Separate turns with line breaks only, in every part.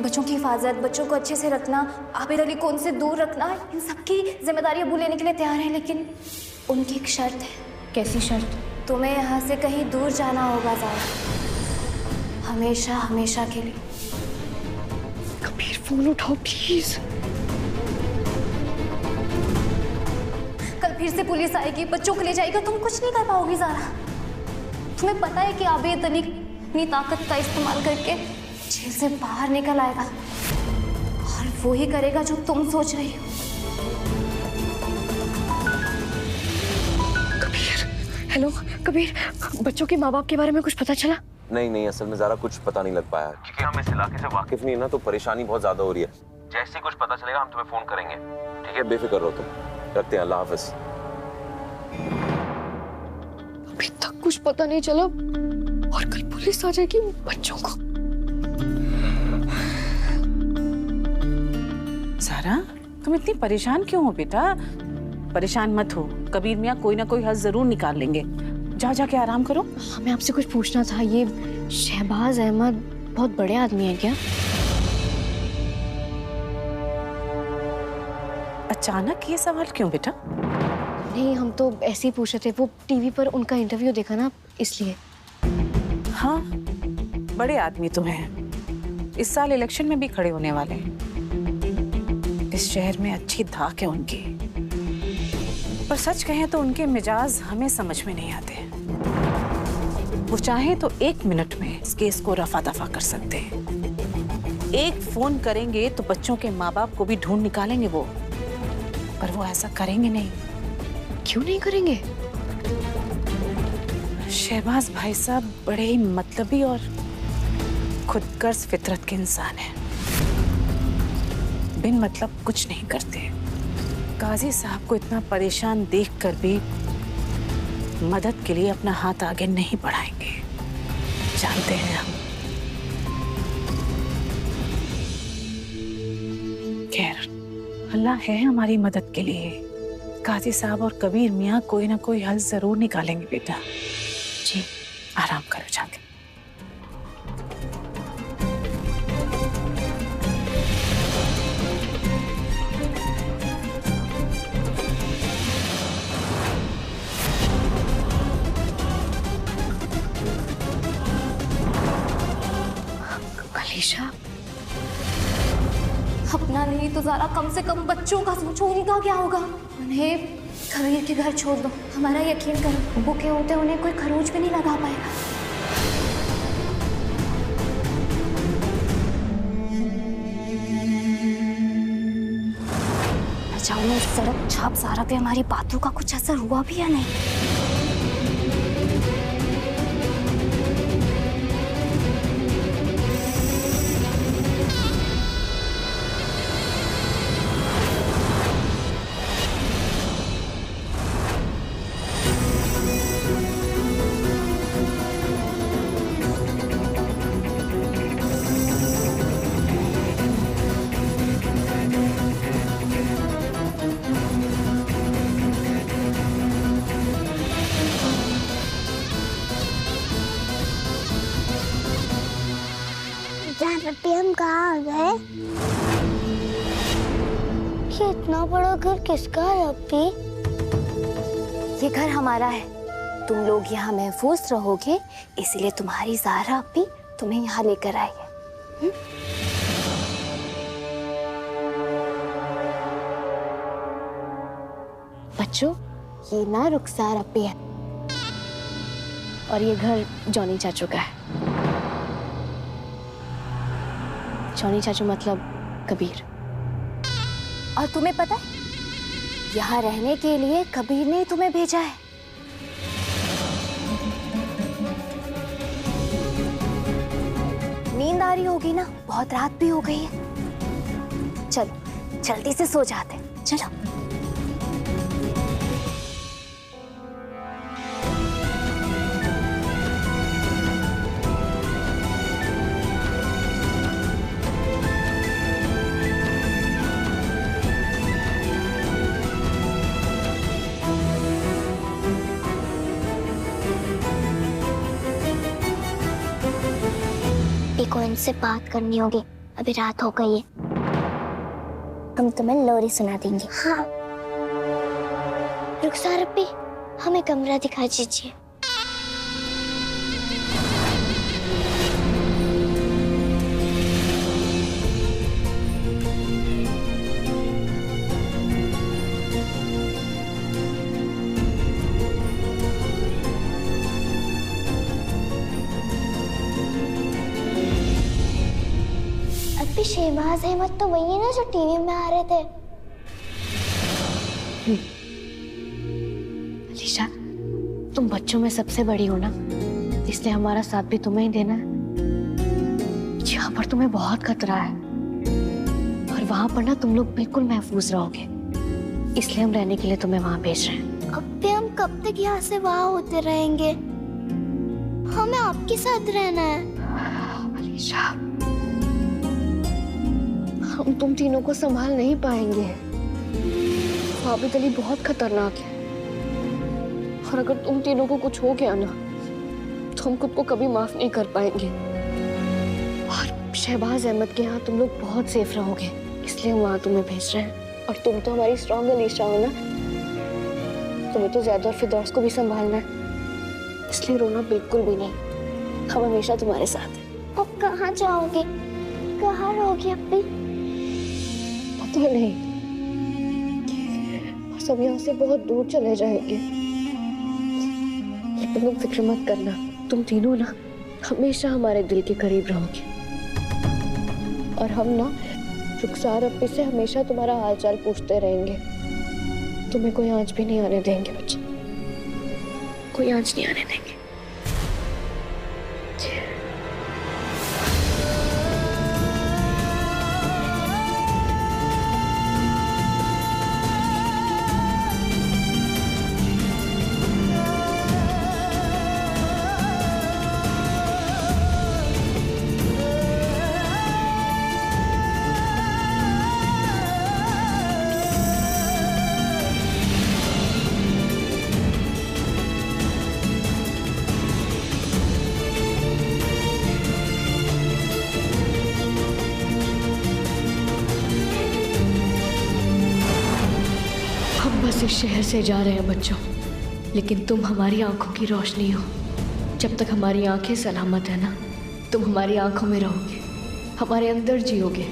बच्चों की हिफाजत, बच्चों को अच्छे से रखना, आबिद अली को उनसे दूर रखना, इन सबकी जिम्मेदारी अबू लेने के लिए तैयार है, लेकिन उनकी एक शर्त है।
कैसी शर्त?
तुम्हें यहाँ से कहीं दूर जाना होगा ज़ारा, हमेशा हमेशा के लिए।
कबीर फोन उठाओ प्लीज।
कल फिर से पुलिस आएगी, बच्चों को ले जाएगी, तुम कुछ नहीं कर पाओगी ज़ारा। तुम्हें पता है कि आबिद अली अपनी ताकत का इस्तेमाल करके जेल से बाहर निकल आएगा, और वो ही करेगा जो तुम सोच रही हो।
कबीर, हेलो कबीर, बच्चों के माँ बाप के बारे में कुछ पता चला?
नहीं, असल में ज़रा कुछ पता नहीं लग पाया, क्योंकि हम इस इलाके से वाकिफ नहीं है ना, तो परेशानी बहुत ज्यादा हो रही है। जैसे ही कुछ पता चलेगा हम तुम्हें फोन करेंगे, ठीक है? बेफिक्र रहो तुम। रखते हैं, अल्लाह हाफिज।
अभी तक कुछ पता नहीं चला और कल पुलिस आ जाएगी बच्चों को।
सारा, तुम इतनी परेशान क्यों हो बेटा? परेशान मत हो, कबीर मियाँ कोई ना कोई हल जरूर निकाल लेंगे। जाके आराम करो।
हमें आपसे कुछ पूछना था, ये शहबाज अहमद बहुत बड़े आदमी हैं क्या?
अचानक ये सवाल क्यों बेटा?
नहीं, हम तो ऐसे ही पूछ रहे थे, वो टीवी पर उनका इंटरव्यू देखा ना, इसलिए।
हाँ, बड़े आदमी तो हैं, इस साल इलेक्शन में भी खड़े होने वाले हैं। इस शहर में अच्छी धाक है उनकी, पर सच कहें तो उनके मिजाज हमें समझ में नहीं आते। वो चाहें तो 1 मिनट में इस केस को रफा दफा कर सकते हैं। एक फोन करेंगे तो बच्चों के माँ बाप को भी ढूंढ निकालेंगे वो, पर वो ऐसा करेंगे नहीं।
क्यों नहीं करेंगे?
शहबाज भाई साहब बड़े ही मतलबी और खुदगर्ज फितरत के इंसान हैं। बिन मतलब कुछ नहीं करते। काजी साहब को इतना परेशान देखकर भी मदद के लिए अपना हाथ आगे नहीं बढ़ाएंगे, जानते हैं हम। खैर, अल्लाह है हमारी मदद के लिए। काजी साहब और कबीर मियाँ कोई ना कोई हल जरूर निकालेंगे बेटा। जी, आराम करो जाके।
अलीशा,
अपना नहीं तो ज़ारा कम से कम बच्चों का सोचो, उनका क्या होगा? उन्हें कबीर के घर छोड़ दो, हमारा यकीन करो, भूखे होते उन्हें कोई खरोच भी नहीं लगा पाएगा। अच्छा, उन्हें सड़क छाप ज़ारा पे हमारी बातों का कुछ असर हुआ भी या नहीं?
रट्टी, हम कहाँ आ गए? ये इतना बड़ा घर किसका है रट्टी?
ये घर हमारा है, तुम लोग यहाँ महफूज रहोगे, इसलिए तुम्हारी ज़ारा अपी तुम्हें यहाँ लेकर आई है।
बच्चों, ये ना रुखसार अपी है और ये घर जॉनी चाचू का है। जॉनी चाचू मतलब कबीर।
और तुम्हें पता है, यहाँ रहने के लिए कबीर ने तुम्हें भेजा है। नींद आ रही होगी ना, बहुत रात भी हो गई है। चलो जल्दी से सो जाते हैं, चलो।
को इनसे बात करनी होगी, अभी रात हो गई है, हम तुम्हें लोरी सुना देंगे। हाँ। रुखसार अप्पी, हमें कमरा दिखा दीजिए। अभी शहबाज अहमद तो वही है ना जो टीवी में आ रहे थे।
अलीशा, तुम बच्चों में सबसे बड़ी हो ना, इसलिए हमारा साथ भी तुम्हें ही देना है। यहाँ पर तुम्हें बहुत खतरा है और वहां पर ना तुम लोग बिल्कुल महफूज रहोगे, इसलिए हम रहने के लिए तुम्हें वहां भेज रहे हैं।
अब भी हम कब तक यहाँ से वहां होते रहेंगे? हमें आपके साथ रहना है।
अलीशा, हम तुम तीनों को संभाल नहीं पाएंगे। आबिद अली बहुत खतरनाक है और अगर तुम तीनों को कुछ हो गया ना तो हम खुद को कभी माफ नहीं कर पाएंगे। और शहबाज अहमद के यहाँ तुम लोग बहुत सेफ रहोगे, इसलिए हम वहां तुम्हें भेज रहे हैं। और तुम तो हमारी स्ट्रॉन्ग अलीशा हो ना, तुम्हें तो ज़ैद और फिरदौस को भी संभालना है, इसलिए रोना बिल्कुल भी नहीं। हम हमेशा तुम्हारे साथ हैं।
अब कहाँ जाओगे? कहाँ रहोगे अप्पी?
पता नहीं, बस हम यहाँ से बहुत दूर चले जाएंगे। लेकिन तुम फिक्र मत करना, तुम तीनों ना हमेशा हमारे दिल के करीब रहोगे। और हम ना रुखसार अप्पी से हमेशा तुम्हारा हालचाल पूछते रहेंगे। तुम्हें कोई आंच भी नहीं आने देंगे बच्चे, कोई आंच नहीं आने देंगे। बस इस शहर से जा रहे हैं बच्चों, लेकिन तुम हमारी आंखों की रोशनी हो। जब तक हमारी आंखें सलामत है ना, तुम हमारी आंखों में रहोगे, हमारे अंदर जियोगे।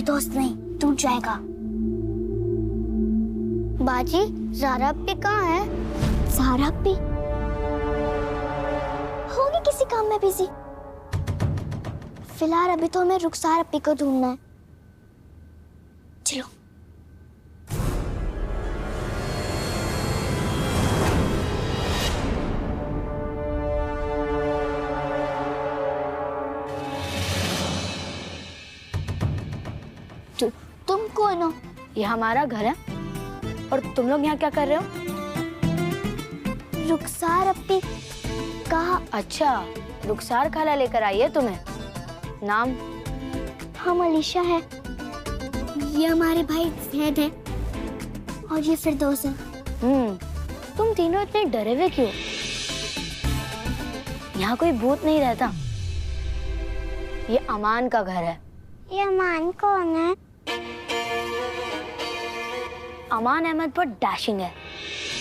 दोस्त नहीं, टूट जाएगा। बाजी, ज़ारा अप्पी कहाँ है? ज़ारा अप्पी होगी किसी काम में बिजी। फिलहाल अभी तो हमें रुखसार अप्पी को ढूंढना है। चलो। तुम कौन हो?
ये हमारा घर है और तुम लोग यहाँ क्या कर रहे हो?
रुखसार अप्पी कहा।
अच्छा, रुखसार खाला लेकर आई है तुम्हें। नाम?
हम अलीशा है, ये हमारे भाई ज़ैद है और ये फिरदौस है।
तुम तीनों इतने डरे हुए क्यों? यहाँ कोई भूत नहीं रहता। ये अमान का घर है।
ये अमान कौन है?
अमान अहमद बहुत डैशिंग है।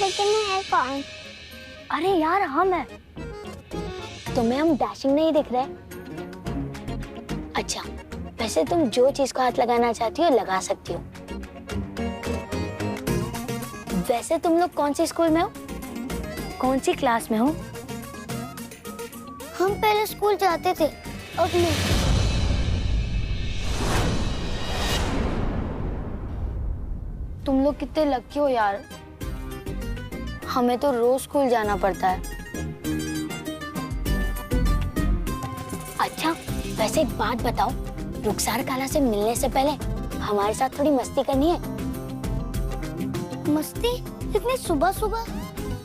लेकिन है कौन?
अरे यार, हम है। तुम्हें हम डैशिंग नहीं दिख रहे? अच्छा, वैसे तुम जो चीज को हाथ लगाना चाहती हो लगा सकती हो। वैसे तुम लोग कौन सी स्कूल में हो? कौन सी क्लास में हो?
हम पहले स्कूल जाते थे, अब नहीं।
तुम लोग कितने लकी हो यार, हमें तो रोज स्कूल जाना पड़ता है। अच्छा, वैसे एक बात बताओ, रुखसार खाला से मिलने से पहले हमारे साथ थोड़ी मस्ती करनी है?
मस्ती? इतनी सुबह सुबह?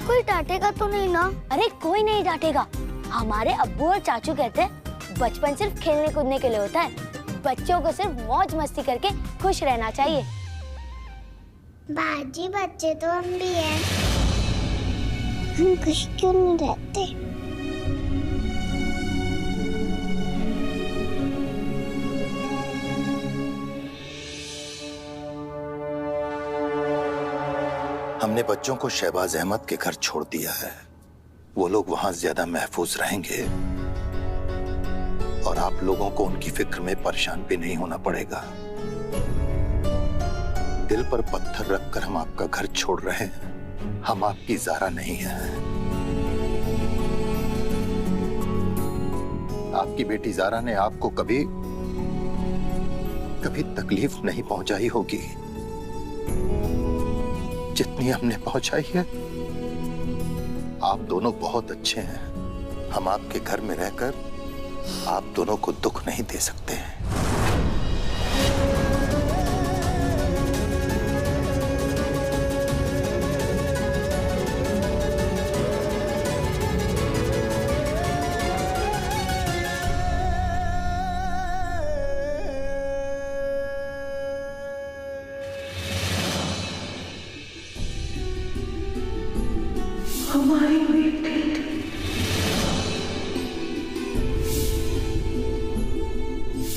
कोई डांटेगा तो नहीं ना?
अरे कोई नहीं डांटेगा। हमारे अब्बू और चाचू कहते हैं बचपन सिर्फ खेलने कूदने के लिए होता है, बच्चों को सिर्फ मौज मस्ती करके खुश रहना चाहिए।
बाजी बच्चे तो हम भी हैं। हम खुश क्यों नहीं रहते?
हमने बच्चों को शहबाज अहमद के घर छोड़ दिया है। वो लोग वहां ज्यादा महफूज रहेंगे और आप लोगों को उनकी फिक्र में परेशान भी नहीं होना पड़ेगा। दिल पर पत्थर रखकर हम आपका घर छोड़ रहे हैं। हम आपकी ज़ारा नहीं है। आपकी बेटी ज़ारा ने आपको कभी तकलीफ नहीं पहुंचाई होगी जितनी हमने पहुंचाई है। आप दोनों बहुत अच्छे हैं। हम आपके घर में रहकर आप दोनों को दुख नहीं दे सकते हैं।
हमारी बेटी,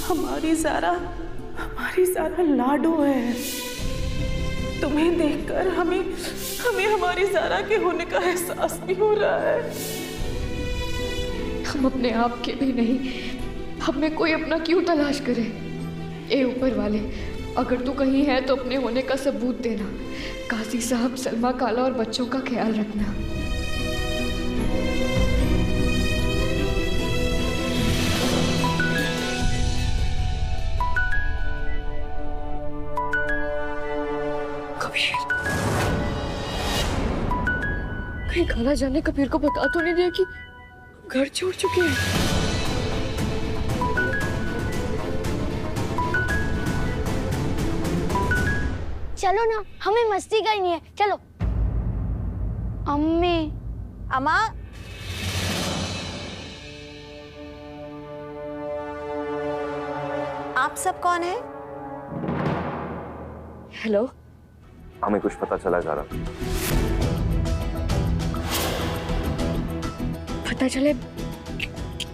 हमारी ज़ारा लाडो है। तुम्हें देखकर हमें हमारी ज़ारा के होने का एहसास भी हो रहा है।
हम अपने आप के भी नहीं, हमें कोई अपना क्यों तलाश करे? ए ऊपर वाले, अगर तू कहीं है तो अपने होने का सबूत देना। काजी साहब, सलमा काला और बच्चों का ख्याल रखना। कहीं खाला जाने कबीर को बता तो नहीं दिया कि घर छोड़ चुके हैं?
चलो ना, हमें मस्ती करनी है, चलो। अम्मी, अम्मा, आप सब कौन है?
हेलो,
हमें कुछ पता चला ज़ारा?
पता चले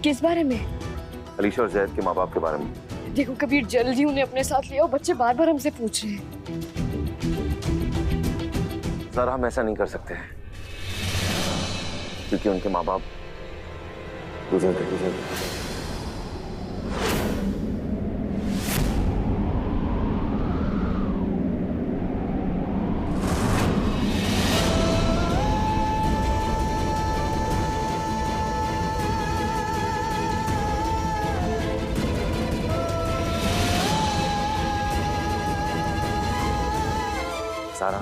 किस बारे में?
अलीशा और जैद के माँ बाप के बारे में।
देखो कबीर, जल्दी उन्हें अपने साथ ले आओ। बच्चे बार बार हमसे पूछ रहे हैं।
ज़ारा, हम ऐसा नहीं कर सकते क्योंकि उनके माँ बाप गुजर गए। ज़ारा,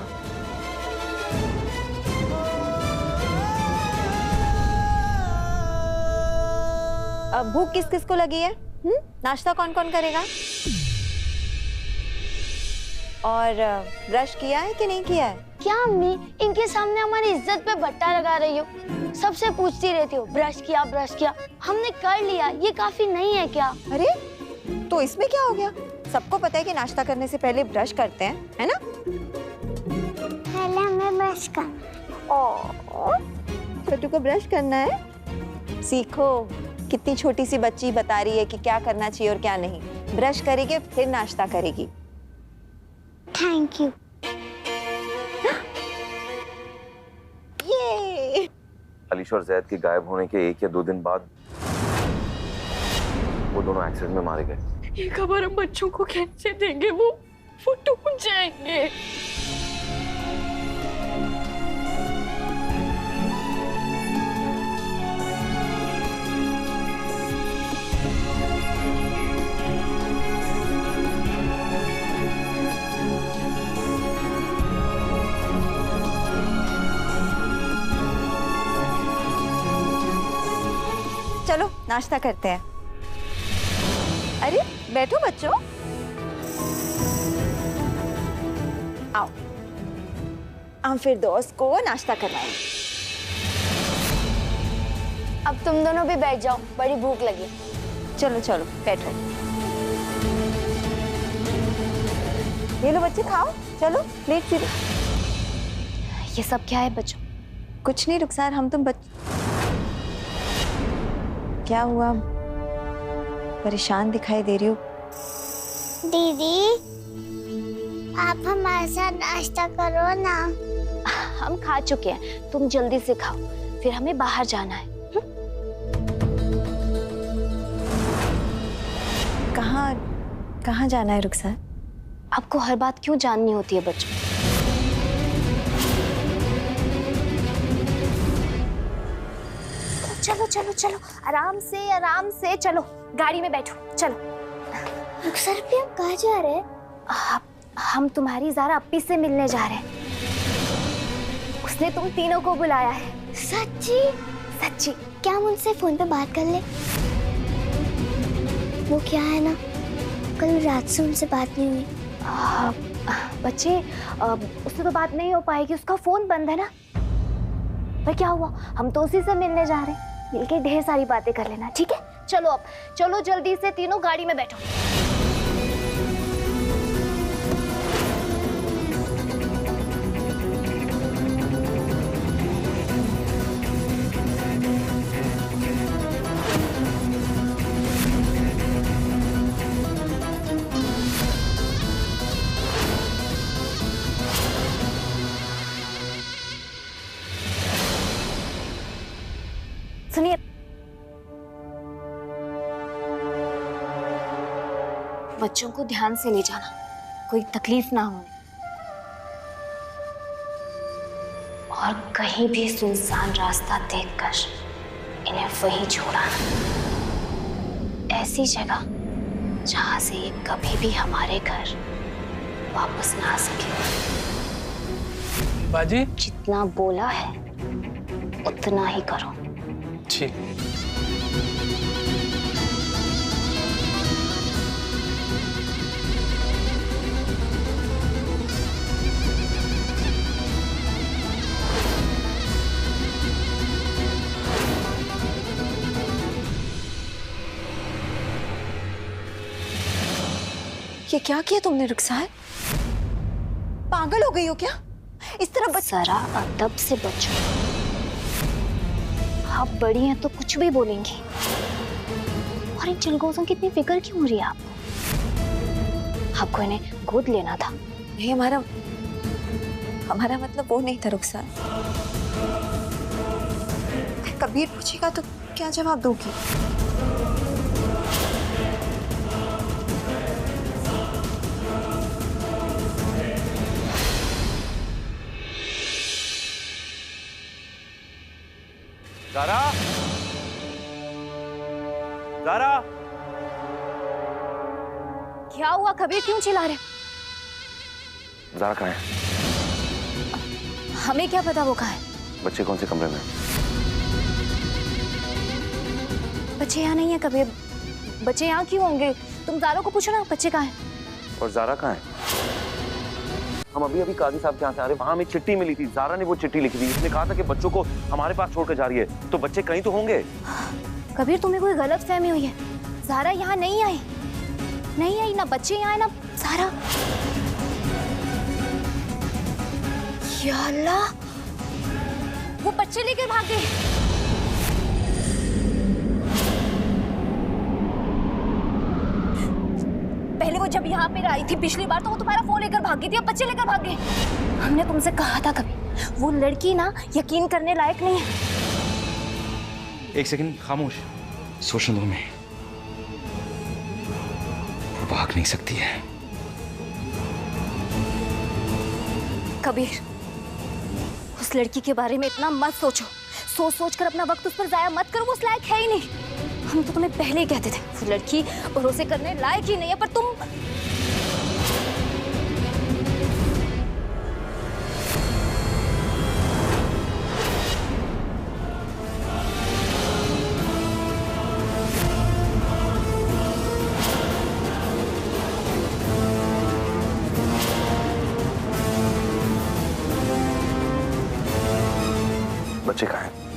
अब भूख किस किस को लगी है? नाश्ता कौन कौन करेगा? और ब्रश किया है कि नहीं किया है? क्या अम्मी, इनके सामने हमारी इज्जत पे बट्टा लगा रही हो? सबसे पूछती रहती हो ब्रश किया ब्रश किया। हमने कर लिया, ये काफी नहीं है क्या?
अरे तो इसमें क्या हो गया? सबको पता है कि नाश्ता करने से पहले ब्रश करते हैं, है ना?
पहले हमें ब्रश करना।
छोटू को ब्रश करना है? सीखो, कितनी छोटी सी बच्ची बता रही है कि क्या करना चाहिए और क्या नहीं। ब्रश करेगी फिर नाश्ता करेगी।
Thank you.
ये
अलीशा और जैद के गायब होने के 1 या 2 दिन बाद वो दोनों एक्सीडेंट में मारे गए।
ये खबर हम बच्चों को कैसे देंगे? वो टूट जाएंगे।
चलो नाश्ता करते हैं। अरे बैठो बच्चों, आओ। हम फिर दोस्त को नाश्ता करवाएंगे।
अब तुम दोनों भी बैठ जाओ, बड़ी भूख लगी।
चलो चलो बैठो। ये लो बच्चे खाओ, चलो प्लेट सीधे।
ये सब क्या है बच्चों?
कुछ नहीं रुखसार, हम तुम क्या हुआ, परेशान दिखाई दे रही हो?
दीदी आप हमारे साथ नाश्ता करो ना।
हम खा चुके हैं, तुम जल्दी से खाओ, फिर हमें बाहर जाना है।
कहाँ जाना है रुखसार?
आपको हर बात क्यों जाननी होती है बच्चों? चलो चलो चलो, आराम से चलो, गाड़ी में बैठो, चलो।
सर भी हम कहाँ जा रहे हैं?
हम तुम्हारी ज़ारा अप्पी से मिलने जा रहे हैं। उसने तुम तीनों को बुलाया है।
सच्ची?
सच्ची।
क्या हम उनसे फोन पे बात कर ले? वो क्या है ना, कल रात से उनसे बात नहीं हुई।
बच्चे, उससे तो बात नहीं हो पाएगी, उसका फोन बंद है ना। पर क्या हुआ, हम तो उसी से मिलने जा रहे हैं, मिलके ढेर सारी बातें कर लेना, ठीक है? चलो अब, चलो जल्दी से तीनों गाड़ी में बैठो। सुनिए, बच्चों को ध्यान से ले जाना, कोई तकलीफ ना हो, और कहीं भी सुनसान रास्ता देखकर इन्हें वहीं छोड़ाना, ऐसी जगह जहां से ये कभी भी हमारे घर वापस ना आ सके।
बाजी,
जितना बोला है उतना ही करो।
ठीक।
ये क्या किया तुमने रुखसार? पागल हो गई हो क्या? इस तरह
जरा अदब से बचो, आप बड़ी हैं तो कुछ भी बोलेंगी। और इन चिलगोजों की इतनी फिक्र क्यों हो रही है आपको? आपको इन्हें गोद लेना था।
नहीं, हमारा मतलब वो नहीं था रुखसार। कबीर पूछेगा तो क्या जवाब दोगी?
ज़ारा, ज़ारा,
क्या हुआ कबीर, क्यों चिल्ला रहे?
ज़ारा कहाँ है?
हमें क्या पता वो कहाँ है।
बच्चे कौन से कमरे में?
बच्चे यहाँ नहीं है कबीर, बच्चे यहाँ क्यों होंगे? तुम ज़ारा को पूछो ना बच्चे कहाँ है।
और ज़ारा कहाँ है? हम अभी अभी काजी साहब के यहाँ से आ रहे, वहाँ हमें चिट्ठी मिली थी, ज़ारा ने वो चिट्ठी लिखी थी, उसने कहा था कि बच्चों को हमारे पास छोड़कर जा रही है, तो बच्चे कहीं तो होंगे।
कबीर, तुम्हें कोई गलत फहमी हुई है, ज़ारा यहाँ नहीं आई, नहीं आई, ना बच्चे यहाँ है ना ज़ारा। या अल्लाह, वो बच्चे लेकर भाग गए। पहले वो जब यहाँ पे आई थी पिछली बार तो वो तुम्हारा फोन लेकर भाग गई थी, अब बच्चे लेकर भाग गए। हमने तुमसे कहा था कभी, वो लड़की ना यकीन करने लायक नहीं है।
एक सेकंड खामोश, सोचने दो मैं। वो भाग नहीं सकती है।
कबीर, उस लड़की के बारे में इतना मत सोचो, सोच सोच कर अपना वक्त उस पर जाया मत करो, वो उस लायक है ही नहीं। हम तो तुम्हें पहले ही कहते थे वो लड़की भरोसे करने लायक ही नहीं है, पर तुम
बच्चे कहाँ हैं?